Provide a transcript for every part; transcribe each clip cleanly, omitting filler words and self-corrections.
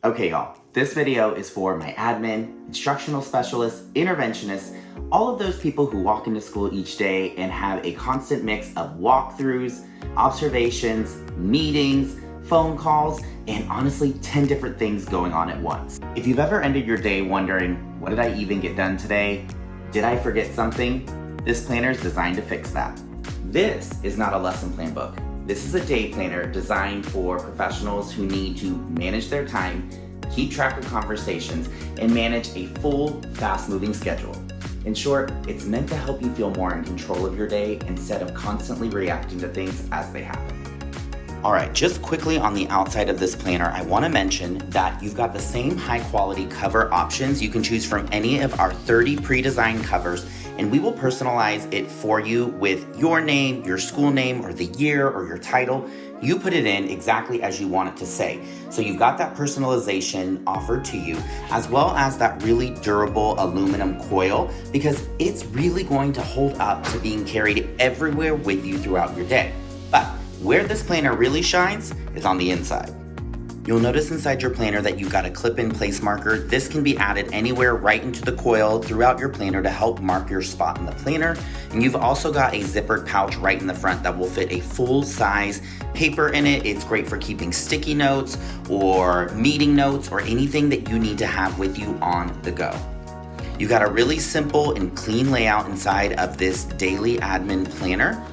Okay, y'all, this video is for my admin, instructional specialists, interventionists, all of those people who walk into school each day and have a constant mix of walkthroughs, observations, meetings, phone calls, and honestly, 10 different things going on at once. If you've ever ended your day wondering, what did I even get done today? Did I forget something? This planner is designed to fix that. This is not a lesson plan book. This is a day planner designed for professionals who need to manage their time, keep track of conversations, and manage a full, fast-moving schedule. In short, it's meant to help you feel more in control of your day instead of constantly reacting to things as they happen. All right, just quickly on the outside of this planner, I want to mention that you've got the same high quality cover options. You can choose from any of our 30 pre-designed covers, and we will personalize it for you with your name, your school name, or the year, or your title. You put it in exactly as you want it to say. So you've got that personalization offered to you, as well as that really durable aluminum coil, because it's really going to hold up to being carried everywhere with you throughout your day. But where this planner really shines is on the inside. You'll notice inside your planner that you've got a clip-in place marker. This can be added anywhere right into the coil throughout your planner to help mark your spot in the planner. And you've also got a zippered pouch right in the front that will fit a full-size paper in it. It's great for keeping sticky notes or meeting notes or anything that you need to have with you on the go. You've got a really simple and clean layout inside of this daily admin planner.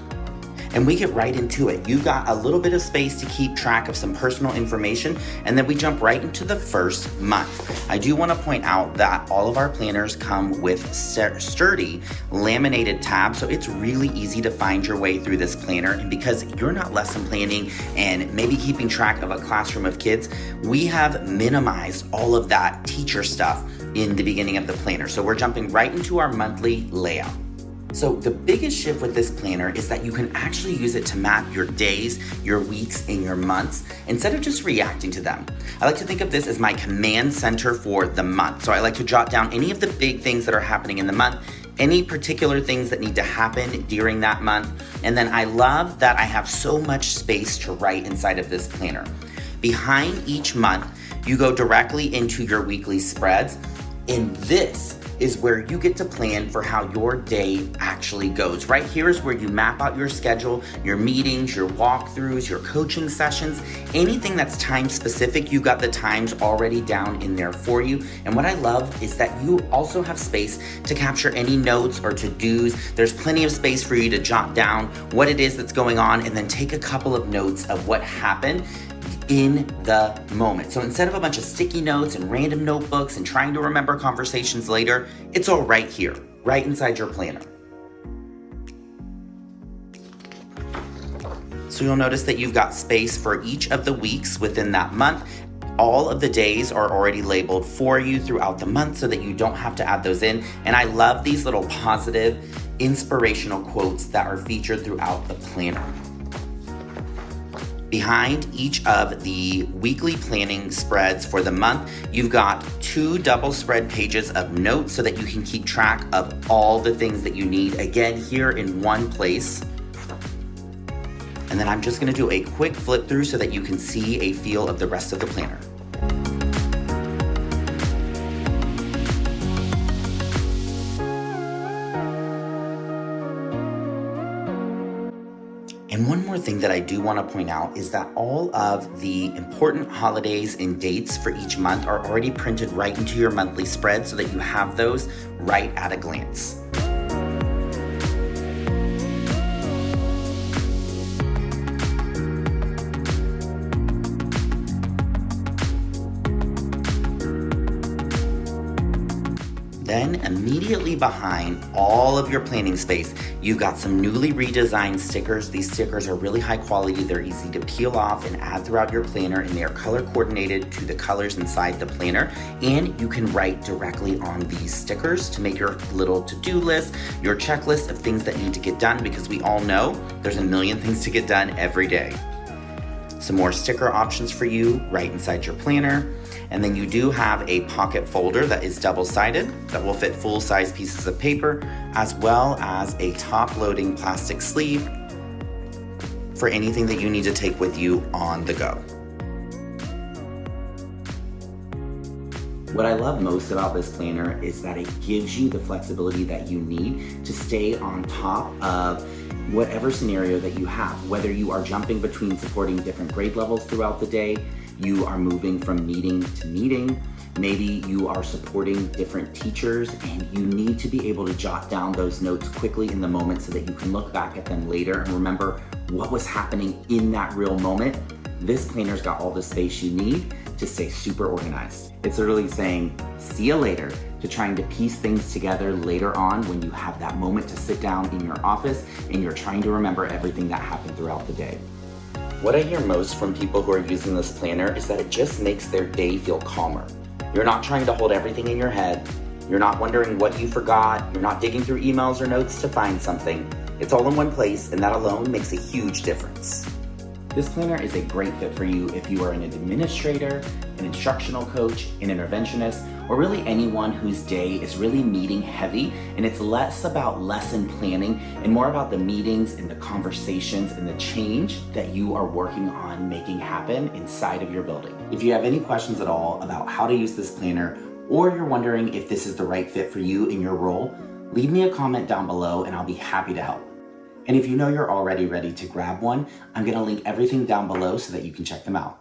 And we get right into it. You've got a little bit of space to keep track of some personal information, and then we jump right into the first month. I do want to point out that all of our planners come with sturdy laminated tabs, so it's really easy to find your way through this planner. And because you're not lesson planning and maybe keeping track of a classroom of kids, we have minimized all of that teacher stuff in the beginning of the planner. So we're jumping right into our monthly layout. So the biggest shift with this planner is that you can actually use it to map your days, your weeks, and your months instead of just reacting to them. I like to think of this as my command center for the month. So I like to jot down any of the big things that are happening in the month, any particular things that need to happen during that month. And then I love that I have so much space to write inside of this planner. Behind each month, you go directly into your weekly spreads, and this is where you get to plan for how your day actually goes. Right here is where you map out your schedule, your meetings, your walkthroughs, your coaching sessions, anything that's time specific, you've got the times already down in there for you. And what I love is that you also have space to capture any notes or to-dos. There's plenty of space for you to jot down what it is that's going on and then take a couple of notes of what happened in the moment. So instead of a bunch of sticky notes and random notebooks and trying to remember conversations later, it's all right here, right inside your planner. So you'll notice that you've got space for each of the weeks within that month. All of the days are already labeled for you throughout the month so that you don't have to add those in. And I love these little positive, inspirational quotes that are featured throughout the planner. Behind each of the weekly planning spreads for the month, you've got 2 double spread pages of notes so that you can keep track of all the things that you need, again, here in one place. And then I'm just gonna do a quick flip through so that you can see a feel of the rest of the planner. And one more thing that I do want to point out is that all of the important holidays and dates for each month are already printed right into your monthly spread so that you have those right at a glance. Then immediately behind all of your planning space, you've got some newly redesigned stickers. These stickers are really high quality. They're easy to peel off and add throughout your planner, and they are color coordinated to the colors inside the planner. And you can write directly on these stickers to make your little to-do list, your checklist of things that need to get done, because we all know there's a million things to get done every day. Some more sticker options for you right inside your planner. And then you do have a pocket folder that is double-sided that will fit full-size pieces of paper, as well as a top-loading plastic sleeve for anything that you need to take with you on the go. What I love most about this planner is that it gives you the flexibility that you need to stay on top of whatever scenario that you have, whether you are jumping between supporting different grade levels throughout the day, you are moving from meeting to meeting, maybe you are supporting different teachers and you need to be able to jot down those notes quickly in the moment so that you can look back at them later and remember what was happening in that real moment. This planner's got all the space you need to stay super organized. It's literally saying, see you later, to trying to piece things together later on when you have that moment to sit down in your office and you're trying to remember everything that happened throughout the day. What I hear most from people who are using this planner is that it just makes their day feel calmer. You're not trying to hold everything in your head. You're not wondering what you forgot. You're not digging through emails or notes to find something. It's all in one place, and that alone makes a huge difference. This planner is a great fit for you if you are an administrator, an instructional coach, an interventionist, or really anyone whose day is really meeting heavy, and it's less about lesson planning and more about the meetings and the conversations and the change that you are working on making happen inside of your building. If you have any questions at all about how to use this planner, or you're wondering if this is the right fit for you in your role, leave me a comment down below and I'll be happy to help. And if you know you're already ready to grab one, I'm gonna link everything down below so that you can check them out.